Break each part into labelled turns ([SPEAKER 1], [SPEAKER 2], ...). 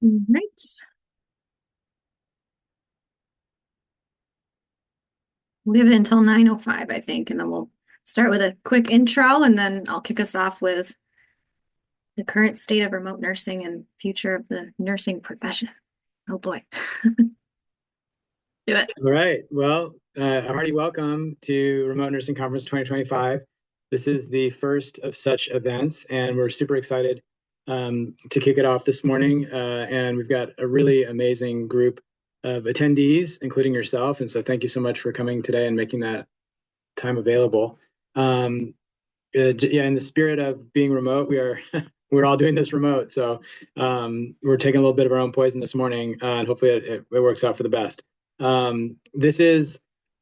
[SPEAKER 1] Right. We have it until 9:05, I think, and then we'll start with a quick intro, and then I'll kick us off with the current state of remote nursing and future of the nursing profession. Oh boy. Do it.
[SPEAKER 2] All right. Well, hearty welcome to Remote Nursing Conference 2025. This is the first of such events, and we're super excited to kick it off this morning. And we've got a really amazing group of attendees, including yourself. And so thank you so much for coming today and making that time available. Yeah, in the spirit of being remote, we are we're all doing this remote. So we're taking a little bit of our own poison this morning, and hopefully it works out for the best. This is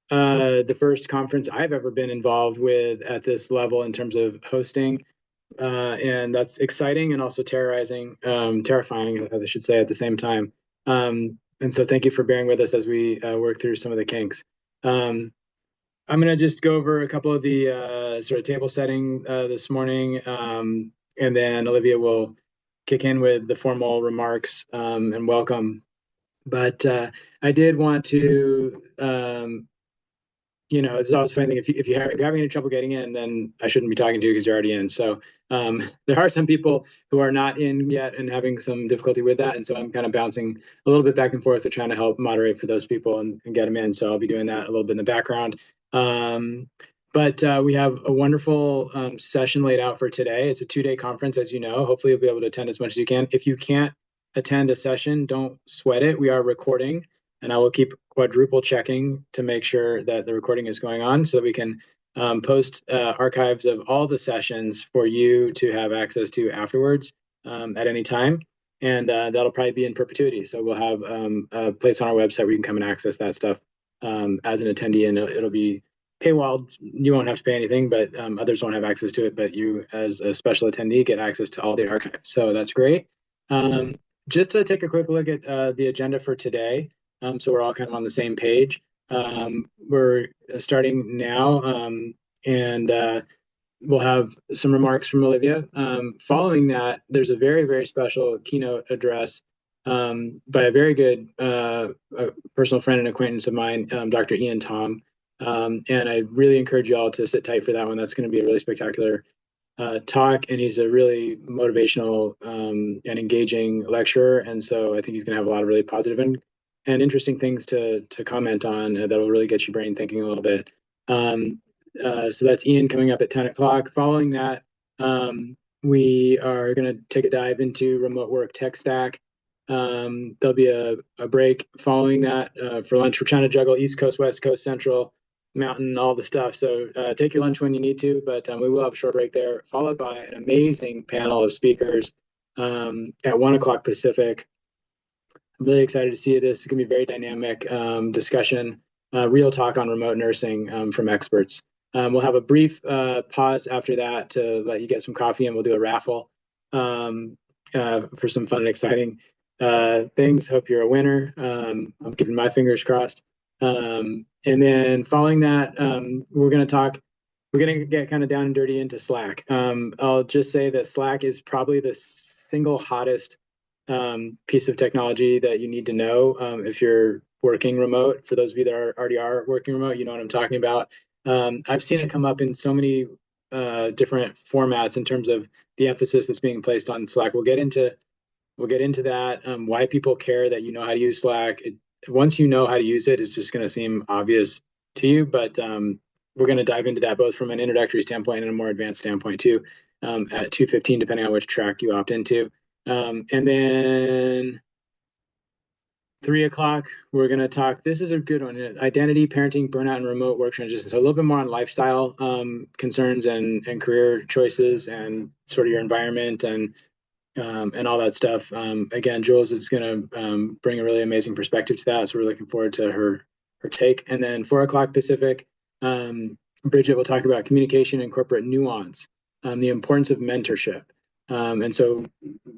[SPEAKER 2] the first conference I've ever been involved with at this level in terms of hosting. And that's exciting and also terrifying, I should say, at the same time. And so thank you for bearing with us as we work through some of the kinks. Um, I'm going to just go over a couple of the sort of table setting this morning, and then Olivia will kick in with the formal remarks and welcome. But I did want to, it's always a funny thing. If you're having any trouble getting in, then I shouldn't be talking to you because you're already in. So there are some people who are not in yet and having some difficulty with that. And so I'm kind of bouncing a little bit back and forth to trying to help moderate for those people and get them in. So I'll be doing that a little bit in the background. Um, but we have a wonderful session laid out for today. It's a 2-day conference, as you know. Hopefully, you'll be able to attend as much as you can. If you can't attend a session, don't sweat it. We are recording, and I will keep quadruple checking to make sure that the recording is going on so that we can post archives of all the sessions for you to have access to afterwards at any time. And that'll probably be in perpetuity. So we'll have a place on our website where you can come and access that stuff as an attendee, and it'll be paywall. You won't have to pay anything, but others won't have access to it. But you, as a special attendee, get access to all the archives. So that's great. Um, just to take a quick look at the agenda for today, so we're all kind of on the same page. We're starting now, and we'll have some remarks from Olivia. Following that, there's a very, very special keynote address by a very good personal friend and acquaintance of mine, Dr. Ian Tom. And I really encourage you all to sit tight for that one. That's going to be a really spectacular talk, and he's a really motivational and engaging lecturer. And so I think he's going to have a lot of really positive and interesting things to comment on that will really get your brain thinking a little bit. So that's Ian coming up at 10 o'clock. Following that, we are going to take a dive into remote work tech stack. There'll be a break following that for lunch. We're trying to juggle East Coast, West Coast, Central, Mountain, all the stuff. So take your lunch when you need to, but we will have a short break there, followed by an amazing panel of speakers at 1 o'clock Pacific. I'm really excited to see this. It's going to be a very dynamic discussion, real talk on remote nursing from experts. We'll have a brief pause after that to let you get some coffee, and we'll do a raffle for some fun and exciting things. Hope you're a winner. I'm keeping my fingers crossed. And then following that, we're going to talk. We're going to get kind of down and dirty into Slack. I'll just say that Slack is probably the single hottest piece of technology that you need to know if you're working remote. For those of you that already are working remote, you know what I'm talking about. I've seen it come up in so many different formats in terms of the emphasis that's being placed on Slack. We'll get into that. Why people care that you know how to use Slack. Once you know how to use it, it's just going to seem obvious to you. But we're going to dive into that both from an introductory standpoint and a more advanced standpoint too at 2:15, depending on which track you opt into. And then 3 o'clock, we're going to talk. This is a good one: identity, parenting, burnout, and remote work transition. So a little bit more on lifestyle concerns and career choices and sort of your environment and all that stuff. Again, Jules is going to bring a really amazing perspective to that, so we're looking forward to her take. And then 4 o'clock Pacific, Bridget will talk about communication and corporate nuance, the importance of mentorship. And so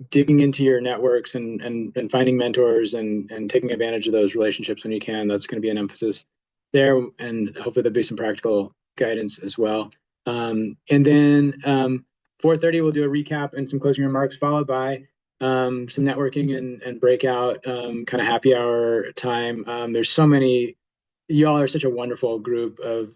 [SPEAKER 2] digging into your networks and finding mentors and taking advantage of those relationships when you can, that's going to be an emphasis there. And hopefully there'll be some practical guidance as well. And then 4:30, we'll do a recap and some closing remarks, followed by some networking and breakout kind of happy hour time. There's so many. Y'all are such a wonderful group of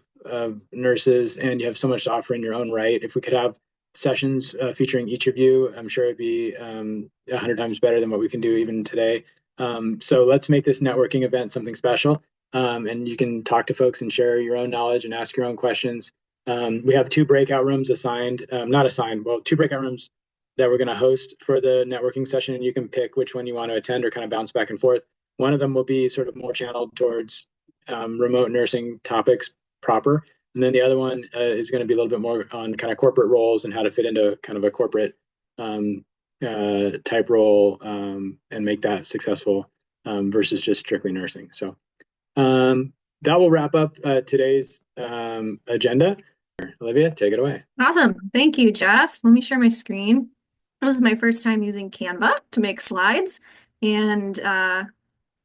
[SPEAKER 2] nurses, and you have so much to offer in your own right. If we could have sessions featuring each of you, I'm sure it'd be 100 times better than what we can do even today. So let's make this networking event something special. And you can talk to folks and share your own knowledge and ask your own questions. We have two breakout rooms assigned, not assigned, well, two breakout rooms that we're going to host for the networking session, and you can pick which one you want to attend or kind of bounce back and forth. One of them will be sort of more channeled towards remote nursing topics proper. And then the other one is going to be a little bit more on kind of corporate roles and how to fit into kind of a corporate type role and make that successful versus just strictly nursing. So that will wrap up today's agenda. Olivia, take it away.
[SPEAKER 1] Awesome. Thank you, Jeff. Let me share my screen. This is my first time using Canva to make slides and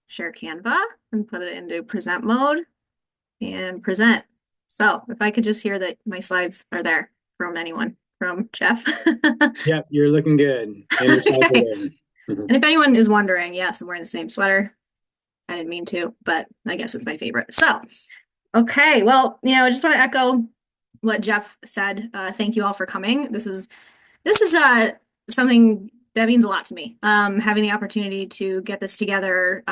[SPEAKER 1] share Canva and put it into present mode and present. So if I could just hear that my slides are there from anyone, from Jeff.
[SPEAKER 2] Yeah, you're looking good. And your slides are
[SPEAKER 1] Okay.
[SPEAKER 2] there. Mhm.
[SPEAKER 1] And if anyone is wondering, yes, I'm wearing the same sweater. I didn't mean to, but I guess it's my favorite. So, okay. Well, I just want to echo what Jeff said. Thank you all for coming. This is something that means a lot to me. Having the opportunity to get this together,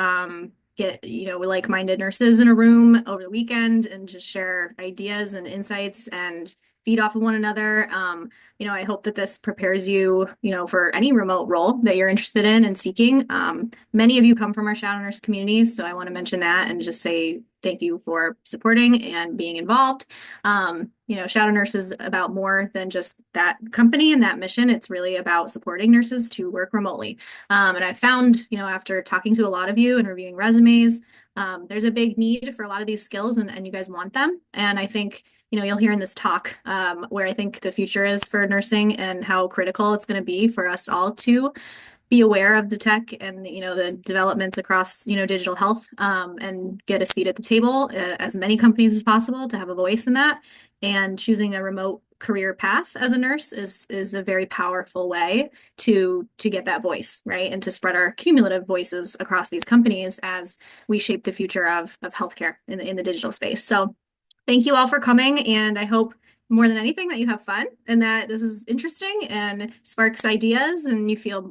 [SPEAKER 1] get like-minded nurses in a room over the weekend and just share ideas and insights and feed off of one another. I hope that this prepares you, for any remote role that you're interested in and seeking. Many of you come from our shadow nurse communities, so I want to mention that and just say thank you for supporting and being involved. Shadow Nurse is about more than just that company and that mission. It's really about supporting nurses to work remotely. And I found, after talking to a lot of you and reviewing resumes, there's a big need for a lot of these skills and you guys want them. And I think, you'll hear in this talk where I think the future is for nursing and how critical it's going to be for us all to be aware of the tech and the developments across digital health and get a seat at the table as many companies as possible to have a voice in that. And choosing a remote career path as a nurse is a very powerful way to get that voice, right, and to spread our cumulative voices across these companies as we shape the future of healthcare in the digital space. So thank you all for coming, and I hope more than anything that you have fun and that this is interesting and sparks ideas and you feel,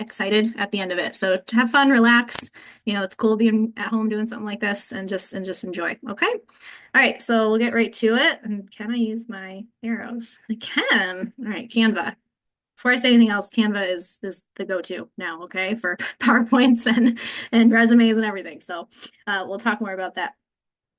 [SPEAKER 1] excited at the end of it. So to have fun, relax, it's cool being at home doing something like this and just enjoy. Okay. All right. So we'll get right to it. And can I use my arrows? I can. All right. Canva. Before I say anything else, Canva is the go-to now, okay, for PowerPoints and resumes and everything. So we'll talk more about that.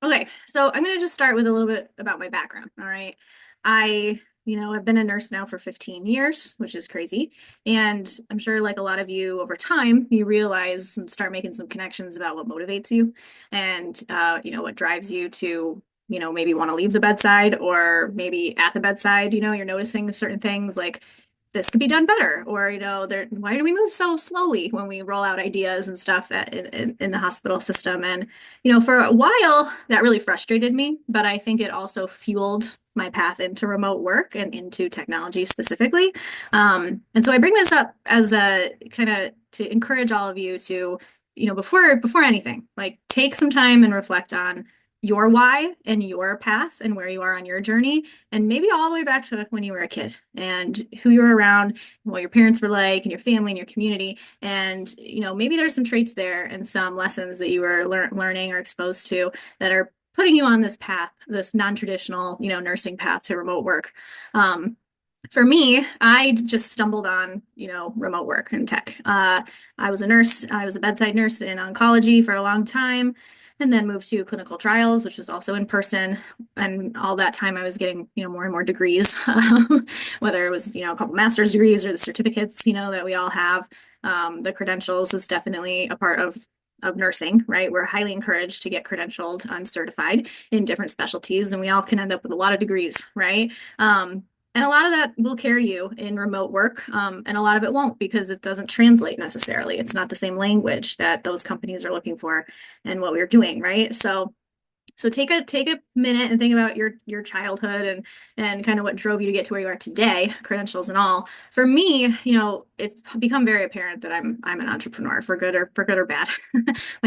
[SPEAKER 1] Okay, so I'm going to just start with a little bit about my background. All right. I've been a nurse now for 15 years, which is crazy. And I'm sure, like a lot of you over time, you realize and start making some connections about what motivates you and, what drives you to, maybe want to leave the bedside or maybe at the bedside, you're noticing certain things like this could be done better or why do we move so slowly when we roll out ideas and stuff in the hospital system and for a while that really frustrated me, but I think it also fueled my path into remote work and into technology specifically. And so I bring this up as a kind of to encourage all of you to before anything, like take some time and reflect on your why and your path and where you are on your journey, and maybe all the way back to when you were a kid and who you were around and what your parents were like and your family and your community. And, maybe there's some traits there and some lessons that you were learning or exposed to that are putting you on this path, this non-traditional, nursing path to remote work. For me, I just stumbled on, remote work and tech. I was a nurse. I was a bedside nurse in oncology for a long time, and then moved to clinical trials, which was also in person. And all that time, I was getting, more and more degrees, whether it was, a couple master's degrees or the certificates, that we all have. The credentials is definitely a part of nursing, right? We're highly encouraged to get credentialed and certified in different specialties, and we all can end up with a lot of degrees, right? And a lot of that will carry you in remote work, and a lot of it won't because it doesn't translate necessarily. It's not the same language that those companies are looking for and what we're doing, right? So So take a minute and think about your childhood and kind of what drove you to get to where you are today, credentials and all. For me, it's become very apparent that I'm an entrepreneur for good or bad.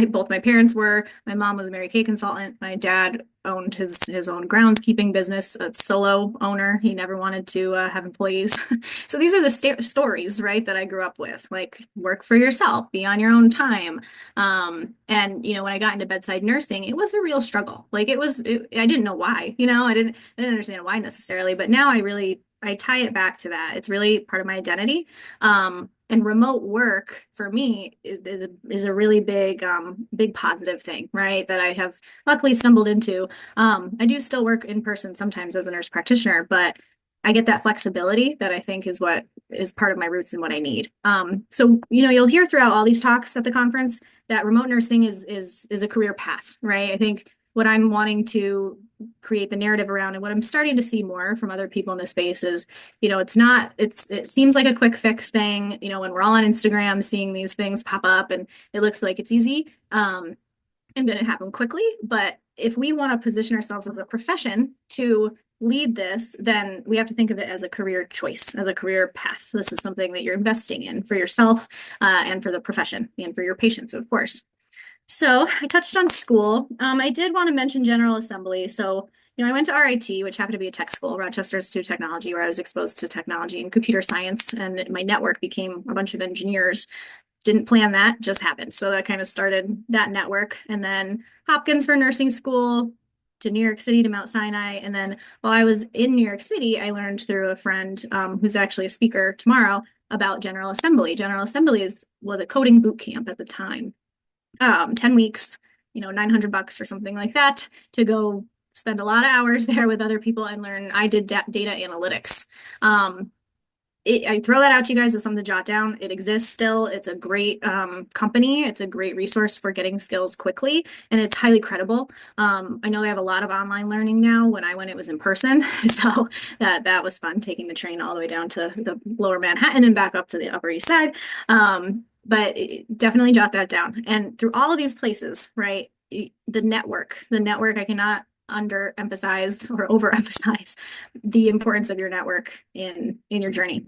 [SPEAKER 1] Both my parents were. My mom was a Mary Kay consultant. My dad owned his own groundskeeping business, a solo owner. He never wanted to have employees. So these are the st stories, right, that I grew up with. Like work for yourself, be on your own time. And when I got into bedside nursing, it was a real struggle. Like I didn't know why, I didn't understand why necessarily, but now I tie it back to that. It's really part of my identity. And remote work for me is a really big positive thing, right? That I have luckily stumbled into. I do still work in person sometimes as a nurse practitioner, but I get that flexibility that I think is what is part of my roots and what I need. So you'll hear throughout all these talks at the conference that remote nursing is a career path, right? I think what I'm wanting to create the narrative around and what I'm starting to see more from other people in the space is, it seems like a quick fix thing, when we're all on Instagram seeing these things pop up and it looks like it's easy, and going to happen quickly. But if we want to position ourselves as a profession to lead this, then we have to think of it as a career choice, as a career path. So this is something that you're investing in for yourself, and for the profession and for your patients, of course. So I touched on school. I did want to mention General Assembly. So, I went to RIT, which happened to be a tech school, Rochester Institute of Technology, where I was exposed to technology and computer science, and my network became a bunch of engineers. Didn't plan that, just happened. So that kind of started that network. And then Hopkins for nursing school, to New York City, to Mount Sinai. And then while I was in New York City, I learned through a friend, who's actually a speaker tomorrow, about General Assembly. General Assembly was a coding boot camp at the time. 10 weeks, $900 or something like that, to go spend a lot of hours there with other people and learn. I did data analytics. I throw that out to you guys as something to jot down. It exists still. It's a great company. It's a great resource for getting skills quickly, and it's highly credible. I know they have a lot of online learning now. When I went, it was in person, so that was fun, taking the train all the way down to the lower Manhattan and back up to the Upper East Side. But definitely jot that down. And through all of these places, right, the network, I cannot underemphasize or overemphasize the importance of your network in your journey.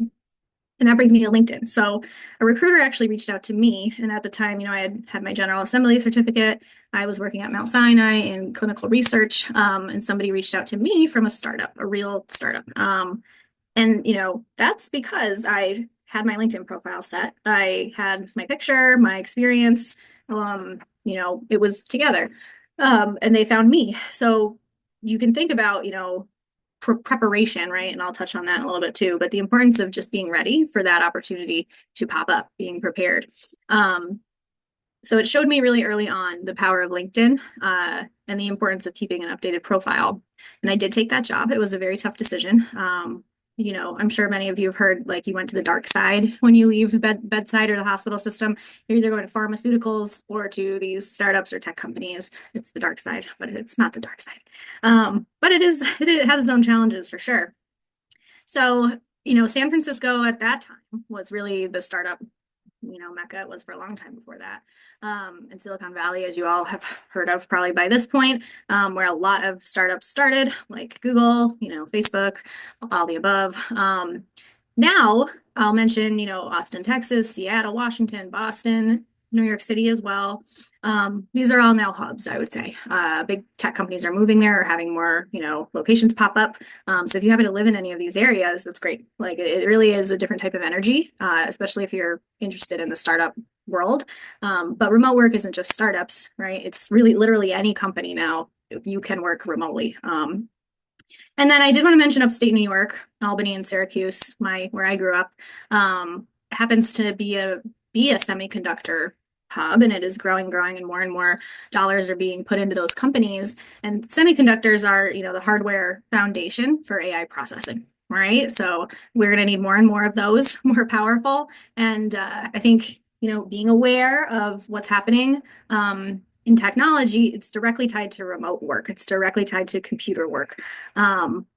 [SPEAKER 1] And that brings me to LinkedIn. So a recruiter actually reached out to me. And at the time, I had my General Assembly certificate. I was working at Mount Sinai in clinical research. And somebody reached out to me from a startup, a real startup. And that's because I had my LinkedIn profile set. I had my picture, my experience, it was together. And they found me. So you can think about, preparation, right? And I'll touch on that in a little bit too, but the importance of just being ready for that opportunity to pop up, being prepared. So it showed me really early on the power of LinkedIn, and the importance of keeping an updated profile. And I did take that job. It was a very tough decision. I'm sure many of you have heard, like, you went to the dark side when you leave the bedside or the hospital system. You're either going to pharmaceuticals or to these startups or tech companies. It's the dark side, but it's not the dark side. But it has its own challenges for sure. So, San Francisco at that time was really the startup, Mecca. It was for a long time before that. And Silicon Valley, as you all have heard of probably by this point, where a lot of startups started, like Google, Facebook, all the above. Now I'll mention, Austin, Texas, Seattle, Washington, Boston, New York City as well. These are all now hubs, I would say. Big tech companies are moving there or having more, locations pop up. So if you happen to live in any of these areas, that's great. Like, it really is a different type of energy, especially if you're interested in the startup world. But remote work isn't just startups, right? It's really literally any company now. You can work remotely. And then I did want to mention upstate New York, Albany and Syracuse, where I grew up, happens to be a semiconductor hub, and it is growing, and more dollars are being put into those companies. And semiconductors are, the hardware foundation for AI processing, right? So we're going to need more and more of those, more powerful. And I think, being aware of what's happening, in technology, it's directly tied to remote work. It's directly tied to computer work.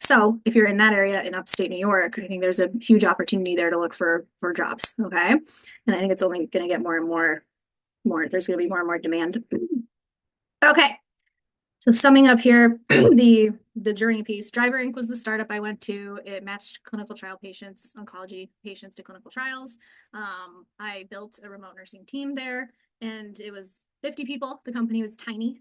[SPEAKER 1] So if you're in that area in upstate New York, I think there's a huge opportunity there to look for jobs. Okay. And I think it's only going to get more and more, there's going to be more and more demand. Okay. So summing up here, the journey piece. Driver Inc. was the startup I went to. It matched clinical trial patients, oncology patients to clinical trials. I built a remote nursing team there, and it was 50 people. The company was tiny,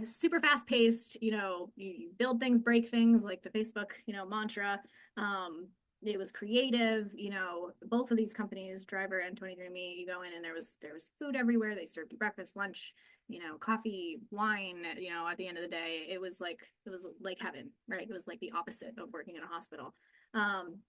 [SPEAKER 1] super fast paced. You build things, break things, like the Facebook, mantra. Um, it was creative. Both of these companies, Driver and 23andMe, you go in and there was food everywhere. They served you breakfast, lunch, coffee, wine, at the end of the day, it was like heaven, right? It was like the opposite of working in a hospital. Um,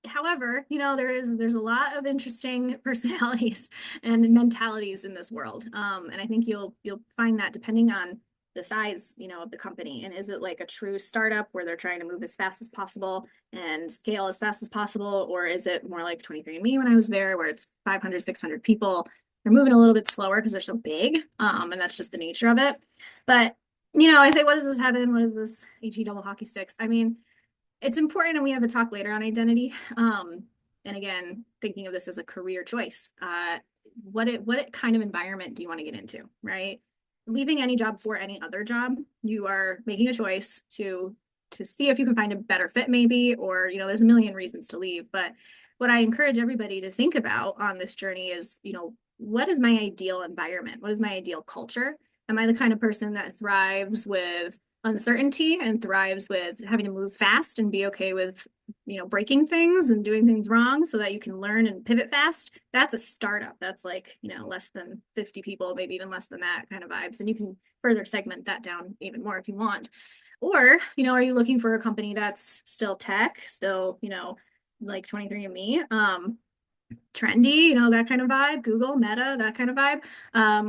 [SPEAKER 1] However, there's a lot of interesting personalities and mentalities in this world. And I think you'll find that depending on the size, of the company. And is it like a true startup where they're trying to move as fast as possible and scale as fast as possible? Or is it more like 23andMe when I was there, where it's 500, 600 people? They're moving a little bit slower because they're so big. And that's just the nature of it. But, I say, what is this heaven? What is this HE double hockey sticks? I mean, it's important, and we have a talk later on identity. And again, thinking of this as a career choice. What kind of environment do you want to get into, right? Leaving any job for any other job, you are making a choice to see if you can find a better fit, maybe, or there's a million reasons to leave. But what I encourage everybody to think about on this journey is, what is my ideal environment? What is my ideal culture? Am I the kind of person that thrives with uncertainty and thrives with having to move fast and be okay with breaking things and doing things wrong so that you can learn and pivot fast? That's a startup. That's like less than 50 people, maybe even less than that kind of vibes, and you can further segment that down even more if you want. Or are you looking for a company that's still tech, still like 23andMe, trendy, that kind of vibe, Google, Meta, that kind of vibe,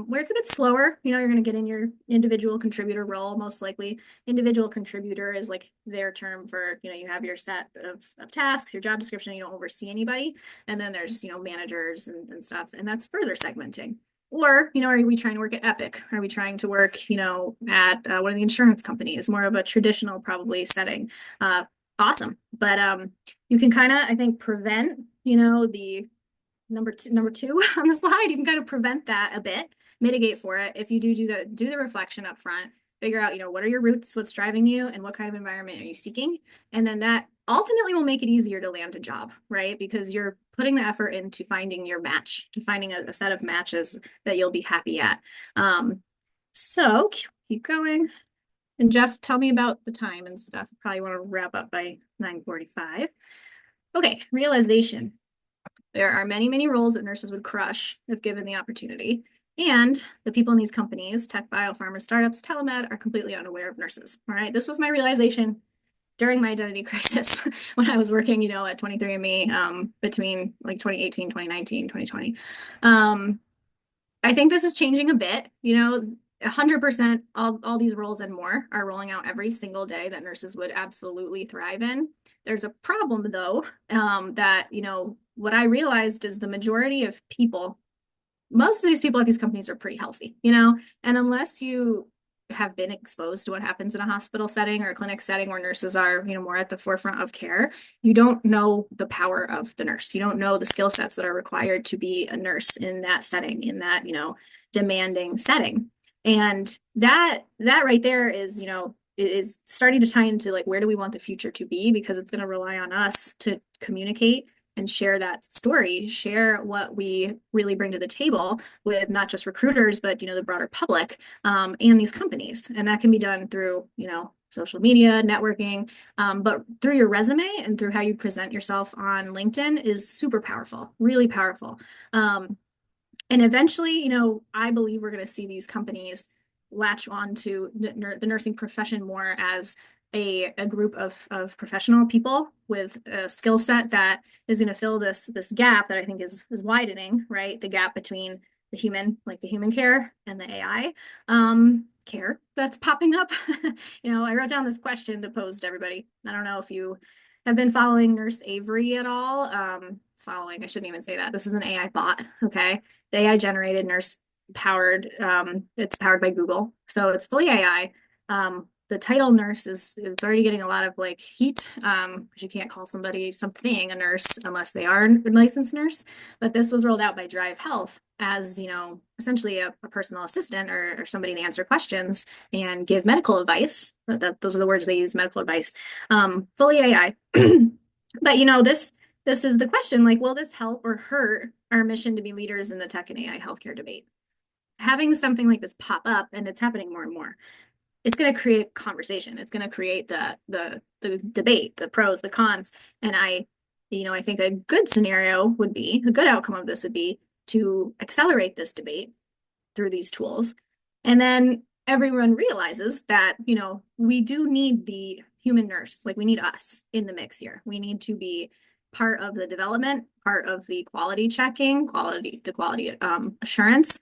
[SPEAKER 1] where it's a bit slower. You're going to get in your individual contributor role, most likely. Individual contributor is like their term for, you have your set of tasks, your job description, you don't oversee anybody. And then there's, managers and stuff, and that's further segmenting. Or, are we trying to work at Epic? Are we trying to work, at one of the insurance companies, more of a traditional probably setting? Awesome. But you can kind of, I think, prevent, the number two on the slide. You can kind of prevent that a bit, mitigate for it if you do the reflection up front, figure out, what are your roots, what's driving you, and what kind of environment are you seeking. And then that ultimately will make it easier to land a job, right? Because you're putting the effort into finding your match, to finding a set of matches that you'll be happy at. So keep going. And Jeff, tell me about the time and stuff. Probably want to wrap up by 9:45. Okay, realization. There are many, many roles that nurses would crush if given the opportunity. And the people in these companies, tech, biopharma, startups, telemed, are completely unaware of nurses. All right. This was my realization during my identity crisis when I was working, at 23andMe, between like 2018, 2019, 2020. I think this is changing a bit, 100% all these roles and more are rolling out every single day that nurses would absolutely thrive in. There's a problem though, that, what I realized is the majority of people, most of these people at these companies are pretty healthy, and unless you have been exposed to what happens in a hospital setting or a clinic setting where nurses are, more at the forefront of care, you don't know the power of the nurse. You don't know the skill sets that are required to be a nurse in that setting, in that, demanding setting. And that right there is starting to tie into like, where do we want the future to be? Because it's going to rely on us to communicate and share that story, share what we really bring to the table with not just recruiters, but, the broader public, and these companies. And that can be done through, social media, networking, but through your resume and through how you present yourself on LinkedIn is super powerful, really powerful. And eventually, I believe we're going to see these companies latch on to the nursing profession more as a group of professional people with a skill set that is going to fill this gap that I think is widening, right? The gap between the human, like the human care, and the AI care that's popping up. I wrote down this question to pose to everybody. I don't know if you have been following Nurse Avery at all. I shouldn't even say that. This is an AI bot, okay? The AI generated nurse powered, it's powered by Google. So it's fully AI. The title nurse it's already getting a lot of like heat, because you can't call something a nurse unless they are a licensed nurse. But this was rolled out by Drive Health. as, essentially a personal assistant or somebody to answer questions and give medical advice. Those are the words they use, medical advice, fully AI. But this is the question, like, will this help or hurt our mission to be leaders in the tech and AI healthcare debate? Having something like this pop up, and it's happening more and more, it's going to create conversation. It's going to create the debate, the pros, the cons. And I think a good scenario would be, a good outcome of this would be to accelerate this debate through these tools. And then everyone realizes that, we do need the human nurse. Like, we need us in the mix here. We need to be part of the development, part of the quality checking, the quality assurance.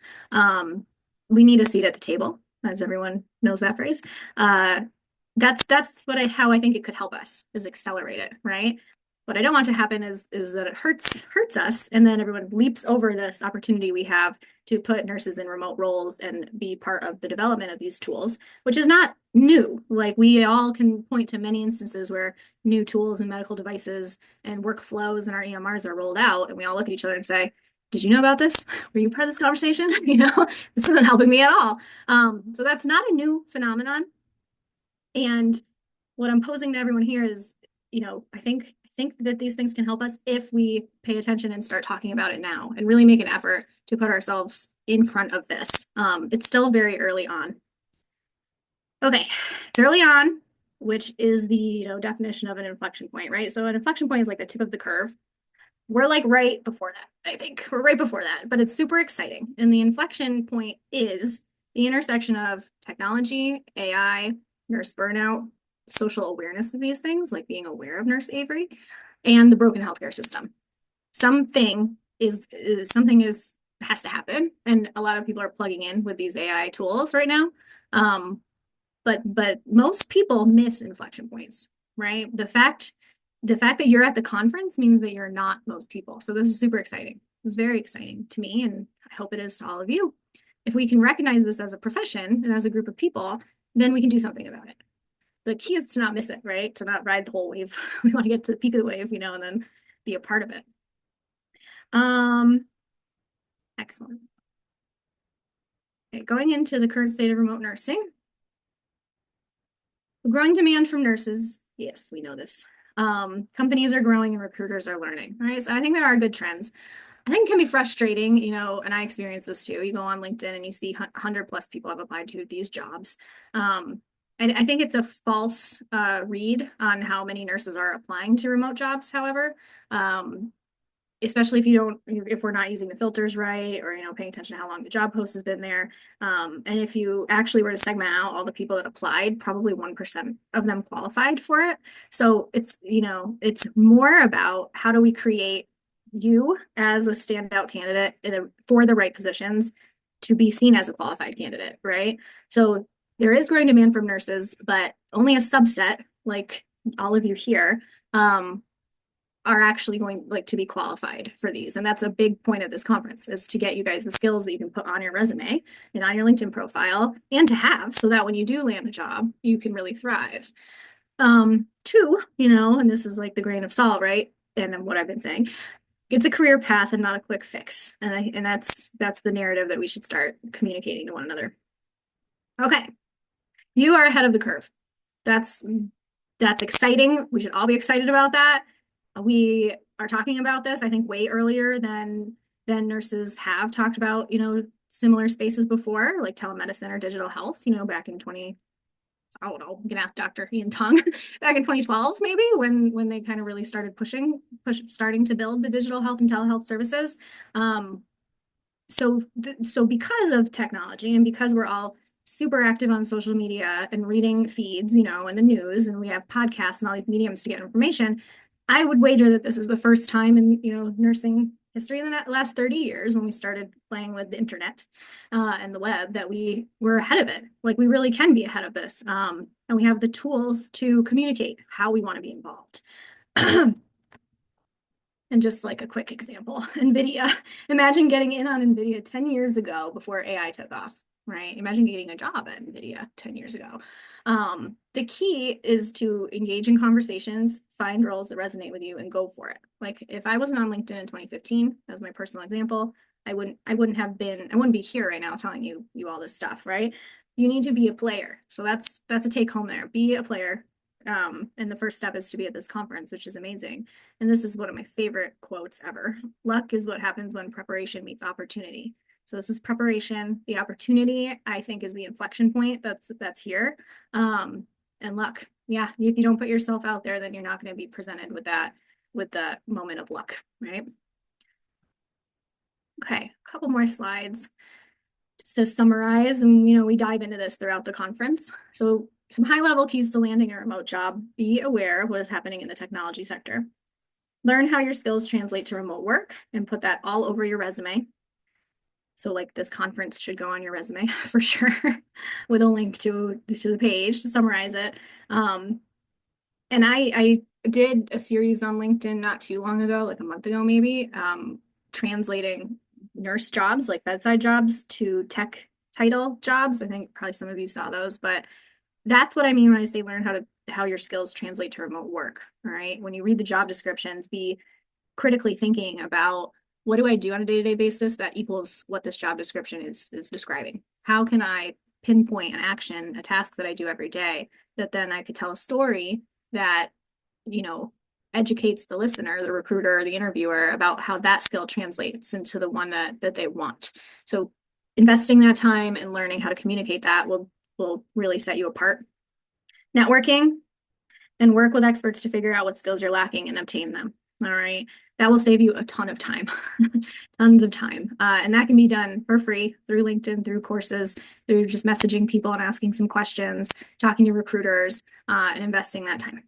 [SPEAKER 1] We need a seat at the table, as everyone knows that phrase. That's how I think it could help us, is accelerate it, right? What I don't want to happen is that it hurts us, and then everyone leaps over this opportunity we have to put nurses in remote roles and be part of the development of these tools, which is not new. Like, we all can point to many instances where new tools and medical devices and workflows and our EMRs are rolled out, and we all look at each other and say, "Did you know about this? Were you part of this conversation?" This isn't helping me at all. So that's not a new phenomenon. And what I'm posing to everyone here is, I think that these things can help us if we pay attention and start talking about it now and really make an effort to put ourselves in front of this. It's still very early on. Okay, it's early on, which is the definition of an inflection point, right? So an inflection point is like the tip of the curve. We're like right before that, I think. We're right before that, but it's super exciting. And the inflection point is the intersection of technology, AI, nurse burnout, social awareness of these things, like being aware of Nurse Avery, and the broken healthcare system. Something has to happen, and a lot of people are plugging in with these AI tools right now. But most people miss inflection points, right? The fact that you're at the conference means that you're not most people. So this is super exciting. It's very exciting to me, and I hope it is to all of you. If we can recognize this as a profession and as a group of people, then we can do something about it. The key is to not miss it, right? To not ride the whole wave. We want to get to the peak of the wave, and then be a part of it. Excellent. Okay, going into the current state of remote nursing. Growing demand from nurses. Yes, we know this. Companies are growing and recruiters are learning, right? So I think there are good trends. I think it can be frustrating, and I experience this too. You go on LinkedIn and you see 100+ people have applied to these jobs. I think it's a false read on how many nurses are applying to remote jobs, however. Especially if we're not using the filters right, or paying attention to how long the job post has been there. And if you actually were to segment out all the people that applied, probably 1% of them qualified for it. So it's more about how do we create you as a standout candidate for the right positions to be seen as a qualified candidate, right? So there is growing demand from nurses, but only a subset, like all of you here, are actually going to be qualified for these. And that's a big point of this conference, is to get you guys the skills that you can put on your resume and on your LinkedIn profile, and to have, so that when you do land a job, you can really thrive. Two, and this is like the grain of salt, right? And what I've been saying, it's a career path and not a quick fix. And that's the narrative that we should start communicating to one another. Okay. You are ahead of the curve. That's exciting. We should all be excited about that. We are talking about this, I think, way earlier than nurses have talked about, similar spaces before, like telemedicine or digital health, back in I don't know, you can ask Dr. Ian Tung back in 2012, maybe, when they kind of really started starting to build the digital health and telehealth services. So because of technology, and because we're all super active on social media and reading feeds, and the news, and we have podcasts and all these mediums to get information, I would wager that this is the first time in, nursing history in the last 30 years, when we started playing with the internet and the web, that we were ahead of it. Like, we really can be ahead of this. And we have the tools to communicate how we want to be involved. And just like a quick example, NVIDIA. Imagine getting in on NVIDIA 10 years ago before AI took off, right? Imagine getting a job at NVIDIA 10 years ago. The key is to engage in conversations, find roles that resonate with you, and go for it. Like, if I wasn't on LinkedIn in 2015, that was my personal example, I wouldn't be here right now telling you all this stuff, right? You need to be a player. So that's a take home there. Be a player. And the first step is to be at this conference, which is amazing. And this is one of my favorite quotes ever. Luck is what happens when preparation meets opportunity. So this is preparation. The opportunity, I think, is the inflection point that's here. And luck. Yeah, if you don't put yourself out there, then you're not going to be presented with the moment of luck, right? Okay, a couple more slides. So summarize, and we dive into this throughout the conference. So some high level keys to landing a remote job. Be aware of what is happening in the technology sector. Learn how your skills translate to remote work and put that all over your resume. So like this conference should go on your resume for sure with a link to the page to summarize it. And I did a series on LinkedIn not too long ago, like a month ago maybe, translating nurse jobs, like bedside jobs, to tech title jobs. I think probably some of you saw those, but that's what I mean when I say learn how your skills translate to remote work. All right. When you read the job descriptions, be critically thinking about what do I do on a day-to-day basis that equals what this job description is describing. How can I pinpoint an action, a task that I do every day that then I could tell a story that, educates the listener, the recruiter, the interviewer about how that skill translates into the one that they want. So investing that time and learning how to communicate that will really set you apart. Networking and work with experts to figure out what skills you're lacking and obtain them. All right. That will save you a ton of time, tons of time. And that can be done for free through LinkedIn, through courses, through just messaging people and asking some questions, talking to recruiters, and investing that time.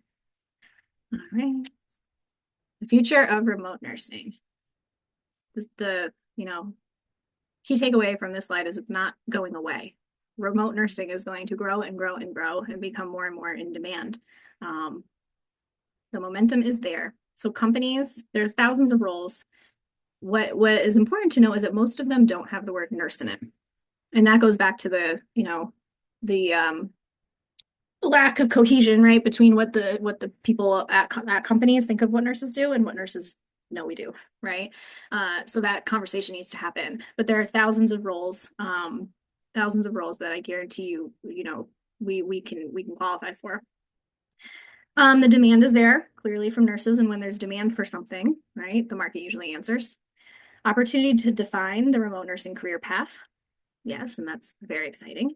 [SPEAKER 1] All right. The future of remote nursing. The key takeaway from this slide is it's not going away. Remote nursing is going to grow and grow and grow and become more and more in demand. The momentum is there. So companies, there's thousands of roles. What is important to know is that most of them don't have the word nurse in it. And that goes back to the lack of cohesion, right, between what the people at companies think of what nurses do and what nurses know we do, right? So that conversation needs to happen. But there are thousands of roles that I guarantee you, we can qualify for. The demand is there clearly from nurses, and when there's demand for something, right, the market usually answers. Opportunity to define the remote nursing career path. Yes, and that's very exciting.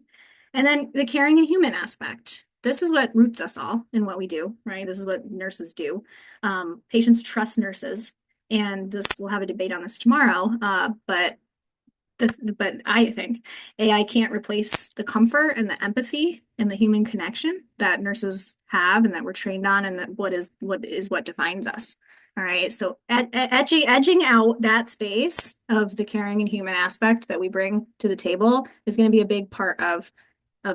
[SPEAKER 1] And then the caring and human aspect. This is what roots us all in what we do, right? This is what nurses do. Patients trust nurses, and we'll have a debate on this tomorrow. But I think AI can't replace the comfort and the empathy and the human connection that nurses have and that we're trained on, and that what defines us. All right, so edging out that space of the caring and human aspect that we bring to the table is going to be a big part of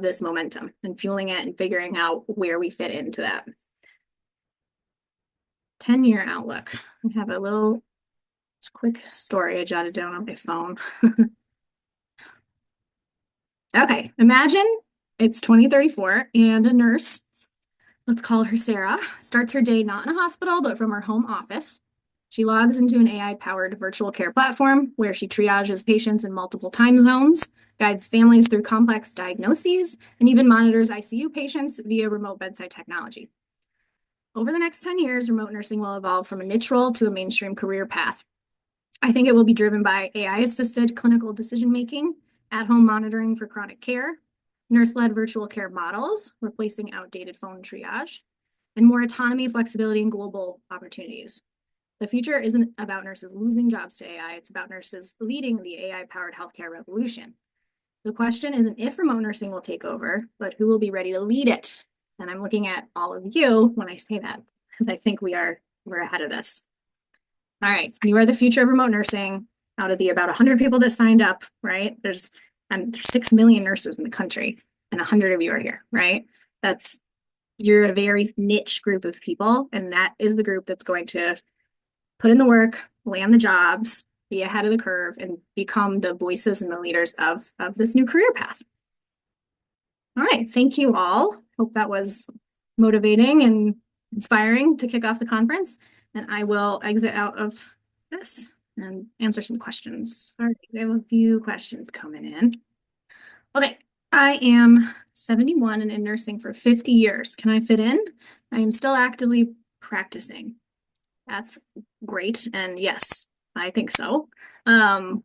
[SPEAKER 1] this momentum and fueling it and figuring out where we fit into that. 10-year outlook. I have a little quick story I jotted down on my phone. Okay, imagine it's 2034 and a nurse, let's call her Sarah, starts her day not in a hospital, but from her home office. She logs into an AI-powered virtual care platform where she triages patients in multiple time zones, guides families through complex diagnoses, and even monitors ICU patients via remote bedside technology. Over the next 10 years, remote nursing will evolve from a niche role to a mainstream career path. I think it will be driven by AI-assisted clinical decision-making, at-home monitoring for chronic care, nurse-led virtual care models, replacing outdated phone triage, and more autonomy, flexibility, and global opportunities. The future isn't about nurses losing jobs to AI, it's about nurses leading the AI-powered healthcare revolution. The question isn't if remote nursing will take over, but who will be ready to lead it? And I'm looking at all of you when I say that, because I think we're ahead of this. All right, you are the future of remote nursing. Out of the about 100 people that signed up, right? There's 6 million nurses in the country, and 100 of you are here, right? You're a very niche group of people, and that is the group that's going to put in the work, land the jobs, be ahead of the curve, and become the voices and the leaders of this new career path. All right, thank you all. Hope that was motivating and inspiring to kick off the conference. And I will exit out of this. and answer some questions. All right, we have a few questions coming in. Okay, I am 71 and in nursing for 50 years. Can I fit in? I am still actively practicing. That's great. And yes, I think so. Um,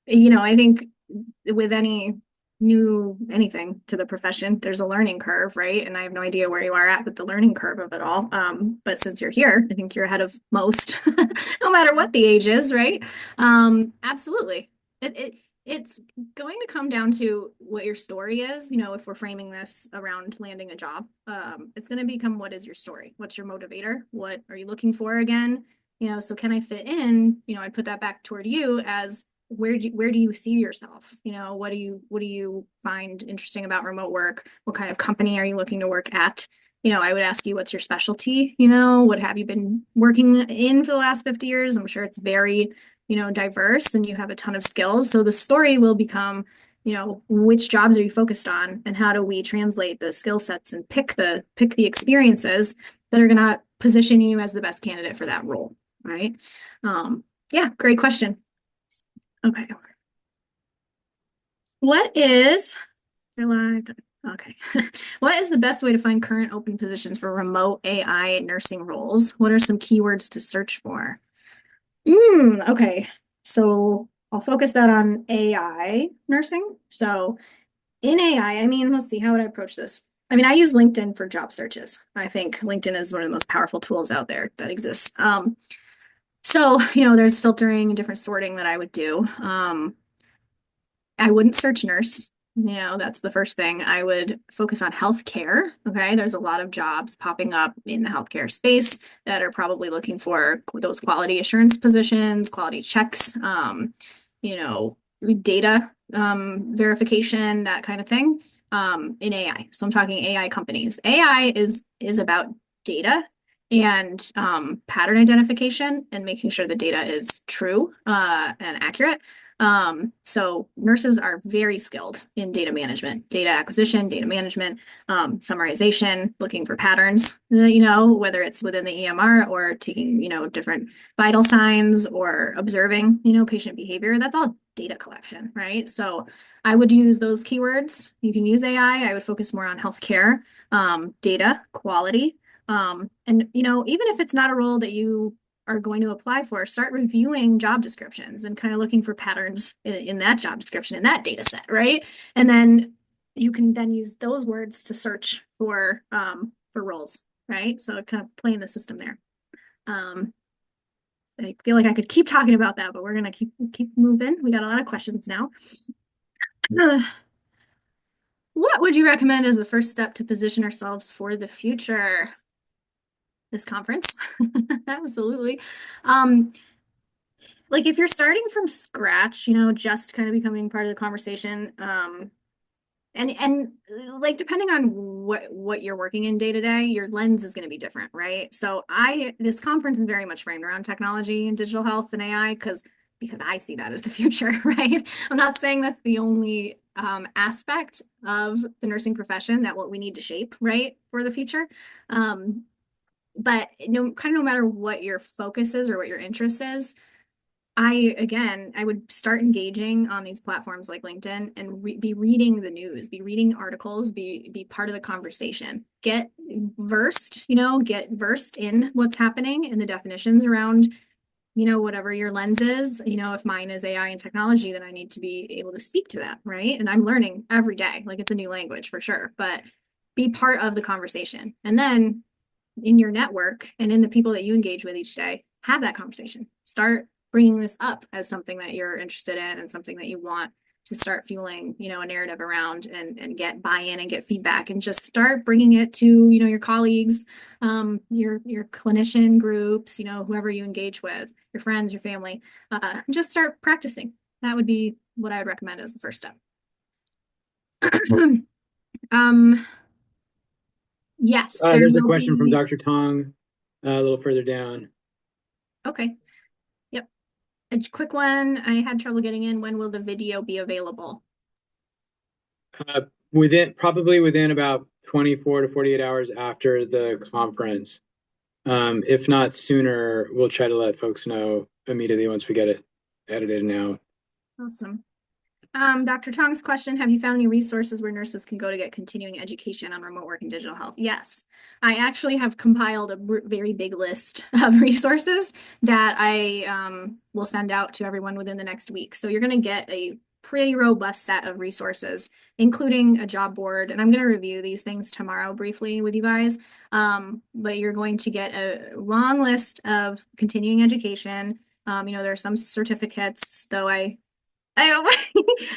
[SPEAKER 1] I think with any new anything to the profession, there's a learning curve, right? And I have no idea where you are at with the learning curve of it all. But since you're here, I think you're ahead of most, no matter what the age is, right? Absolutely. It's going to come down to what your story is. If we're framing this around landing a job, it's going to become what is your story? What's your motivator? What are you looking for again? So can I fit in? I'd put that back toward you as where do you see yourself? What do you find interesting about remote work? What kind of company are you looking to work at? I would ask you, what's your specialty? What have you been working in for the last 50 years? I'm sure it's very, diverse and you have a ton of skills. So the story will become, which jobs are you focused on and how do we translate the skill sets and pick the experiences that are going to position you as the best candidate for that role, right? Yeah, great question. Okay. What is Okay. What is the best way to find current open positions for remote AI nursing roles? What are some keywords to search for? Okay. So I'll focus that on AI nursing. So in AI, I mean, let's see, how would I approach this? I mean, I use LinkedIn for job searches. I think LinkedIn is one of the most powerful tools out there that exists. So, there's filtering and different sorting that I would do. I wouldn't search nurse. That's the first thing. I would focus on healthcare. Okay. There's a lot of jobs popping up in the healthcare space that are probably looking for those quality assurance positions, quality checks, you know, data verification, that kind of thing, in AI. So I'm talking AI companies. AI is about data and pattern identification and making sure the data is true and accurate. So nurses are very skilled in data management, data acquisition, data management, summarization, looking for patterns, whether it's within the EMR or taking, different vital signs or observing, patient behavior. That's all data collection, right? So I would use those keywords. You can use AI. I would focus more on healthcare, data quality. And even if it's not a role that you are going to apply for, start reviewing job descriptions and kind of looking for patterns in that job description, in that data set, right? And then you can then use those words to search for roles, right? So kind of playing the system there. I feel like I could keep talking about that, but we're gonna keep moving. We got a lot of questions now. What would you recommend as the first step to position ourselves for the future? This conference. Absolutely. Um, like if you're starting from scratch, just kind of becoming part of the conversation, and like depending on what you're working in day to day, your lens is going to be different, right? So this conference is very much framed around technology and digital health and AI because I see that as the future, right? I'm not saying that's the only aspect of the nursing profession that what we need to shape, right, for the future. But no matter what your focus is or what your interest is, I would start engaging on these platforms like LinkedIn and be reading the news, be reading articles, be part of the conversation. Get versed in what's happening and the definitions around, whatever your lens is. If mine is AI and technology, then I need to be able to speak to that, right? And I'm learning every day, like it's a new language for sure, but be part of the conversation. And then in your network and in the people that you engage with each day, have that conversation. Start bringing this up as something that you're interested in and something that you want to start fueling, a narrative around and get buy-in and get feedback and just start bringing it to, your colleagues, your clinician groups, whoever you engage with, your friends, your family, just start practicing. That would be what I would recommend as the first step. um, yes, there
[SPEAKER 2] There's a
[SPEAKER 1] will
[SPEAKER 2] question from
[SPEAKER 1] be.
[SPEAKER 2] Dr. Tong a little further down.
[SPEAKER 1] Okay. Yep. A quick one. I had trouble getting in. When will the video be available?
[SPEAKER 2] Uh, probably within about 24 to 48 hours after the conference. If not sooner, we'll try to let folks know immediately once we get it edited and out.
[SPEAKER 1] Awesome. Dr. Tong's question, have you found any resources where nurses can go to get continuing education on remote work and digital health? Yes, I actually have compiled a very big list of resources that I will send out to everyone within the next week. So you're going to get a pretty robust set of resources, including a job board. And I'm going to review these things tomorrow briefly with you guys. But you're going to get a long list of continuing education. There are some certificates, though I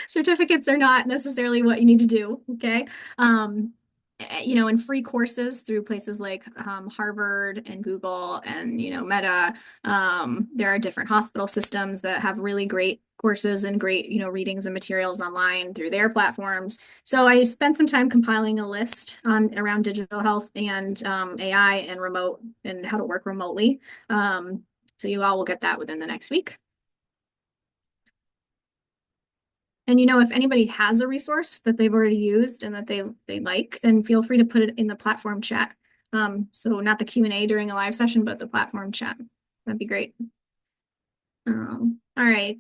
[SPEAKER 1] certificates are not necessarily what you need to do. Okay. And free courses through places like Harvard and Google and, Meta. There are different hospital systems that have really great courses and great, readings and materials online through their platforms. So I spent some time compiling a list on around digital health and AI and remote and how to work remotely. So you all will get that within the next week. And if anybody has a resource that they've already used and that they like, then feel free to put it in the platform chat. So not the Q&A during a live session, but the platform chat. That'd be great. All right.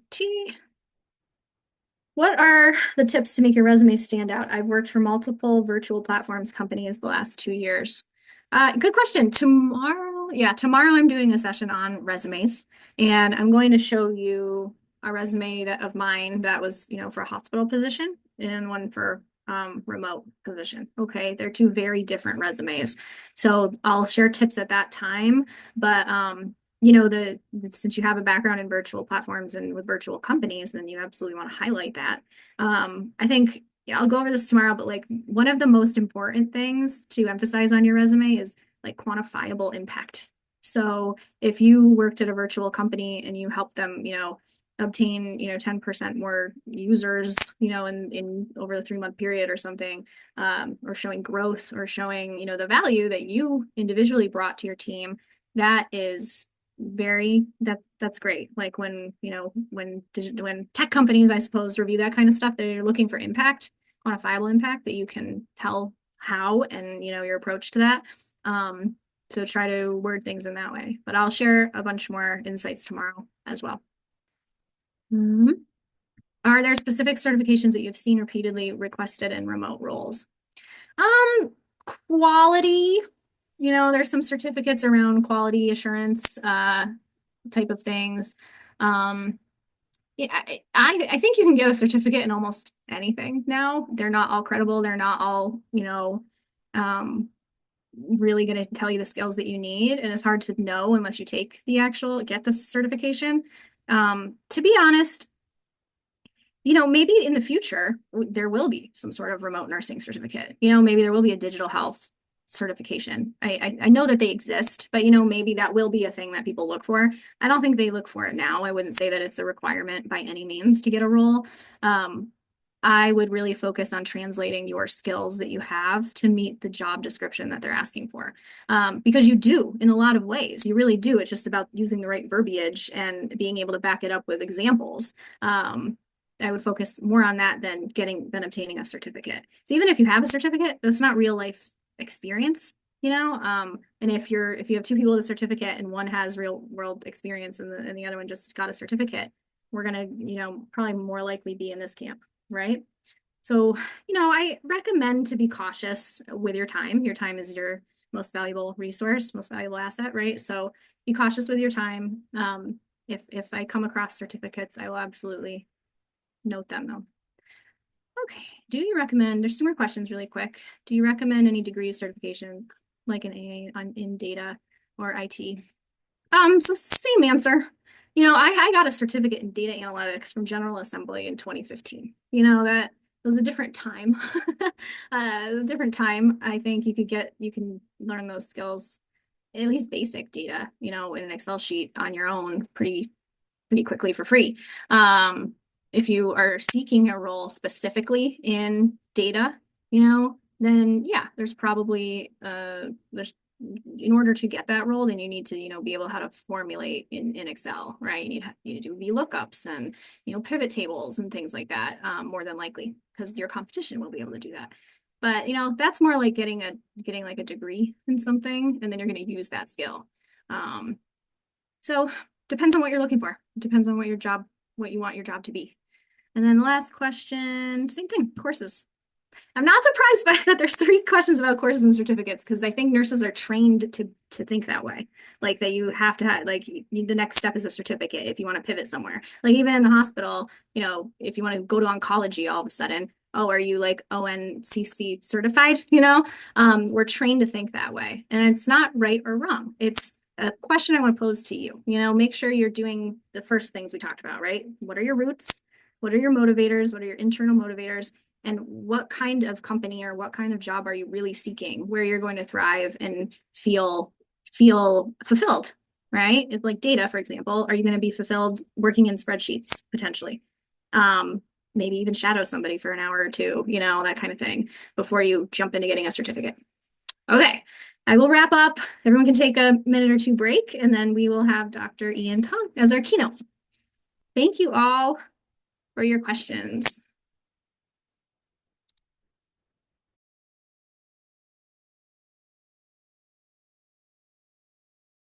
[SPEAKER 1] What are the tips to make your resume stand out? I've worked for multiple virtual platforms companies the last 2 years. Good question. Tomorrow I'm doing a session on resumes, and I'm going to show you a resume of mine that was, for a hospital position and one for remote position. Okay, they're two very different resumes. So I'll share tips at that time, but since you have a background in virtual platforms and with virtual companies, then you absolutely want to highlight that. I think I'll go over this tomorrow, but like one of the most important things to emphasize on your resume is like quantifiable impact. So if you worked at a virtual company and you helped them, obtain 10% more users in over the 3-month period or something, or showing growth or showing the value that you individually brought to your team, that is that's great. Like when tech companies, I suppose, review that kind of stuff, they're looking for impact, quantifiable impact that you can tell how and your approach to that. So try to word things in that way, but I'll share a bunch more insights tomorrow as well. Are there specific certifications that you've seen repeatedly requested in remote roles? Quality, there's some certificates around quality assurance type of things. Yeah, I think you can get a certificate in almost anything now. They're not all credible. They're not all, really going to tell you the skills that you need. And it's hard to know unless you get the certification. To be honest, maybe in the future, there will be some sort of remote nursing certificate. Maybe there will be a digital health certification. I know that they exist, but maybe that will be a thing that people look for. I don't think they look for it now. I wouldn't say that it's a requirement by any means to get a role. I would really focus on translating your skills that you have to meet the job description that they're asking for. Because you do in a lot of ways. You really do. It's just about using the right verbiage and being able to back it up with examples. I would focus more on that than obtaining a certificate. So even if you have a certificate, that's not real life experience, and if you have two people with a certificate and one has real world experience and the other one just got a certificate, we're gonna, probably more likely be in this camp, right? So, I recommend to be cautious with your time. Your time is your most valuable resource, most valuable asset, right? So be cautious with your time. If I come across certificates, I will absolutely note them though. Okay. There's 2 more questions really quick. Do you recommend any degrees certification like an AA in data or IT? So same answer. I got a certificate in data analytics from General Assembly in 2015. That was a different time. A different time. I think you can learn those skills, at least basic data, in an Excel sheet on your own pretty quickly for free. If you are seeking a role specifically in data, then yeah, there's probably in order to get that role, then you need to, be able how to formulate in Excel, right? You need to do VLOOKUPs and, pivot tables and things like that, more than likely, because your competition will be able to do that. But, that's more like getting like a degree in something, and then you're going to use that skill. So depends on what you're looking for. It depends on what you want your job to be. And then the last question, same thing, courses. I'm not surprised by that there's three questions about courses and certificates because I think nurses are trained to think that way. Like that you have to have like the next step is a certificate if you want to pivot somewhere. Like even in the hospital, if you want to go to oncology all of a sudden, oh, are you like ONCC certified? We're trained to think that way. And it's not right or wrong. It's a question I want to pose to you. Make sure you're doing the first things we talked about, right? What are your roots? What are your motivators? What are your internal motivators? And what kind of company or what kind of job are you really seeking where you're going to thrive and feel fulfilled, right? Like data, for example, are you going to be fulfilled working in spreadsheets potentially? Um, Maybe even shadow somebody for an hour or two, that kind of thing before you jump into getting a certificate. Okay, I will wrap up. Everyone can take a minute or two break, and then we will have Dr. Ian Tong as our keynote. Thank you all for your questions.